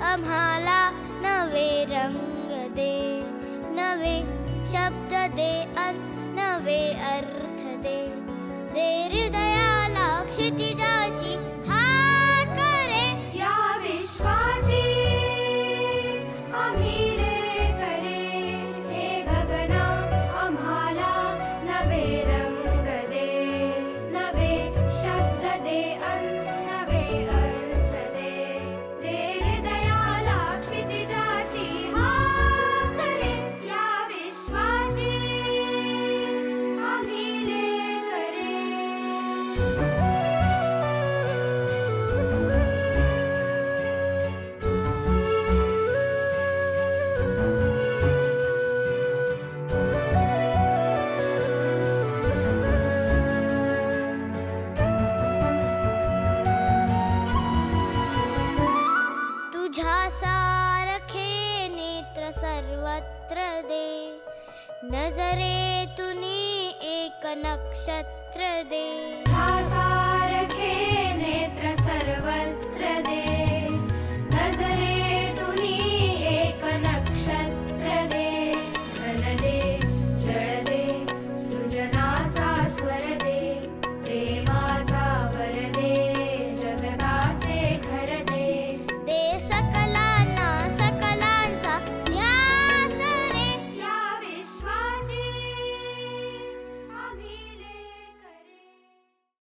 आम्हाला नवे रंग दे, नवे शब्द दे नवे अर्थ दे. दे हृदयाला क्षितिजाची हाक रे, या विश्वाची आम्ही रे करे. हे गगना आम्हाला नवे रंग दे, नवे शब्द दे नवे अर्थ दे. दे हृदयाला क्षितिजाची हाक रे, या विश्वाची आम्ही रे करे. तुझ्या सारखे नेत्र सर्वत्र दे, नजरेतून एक नक्षत्र दे. ध्यासा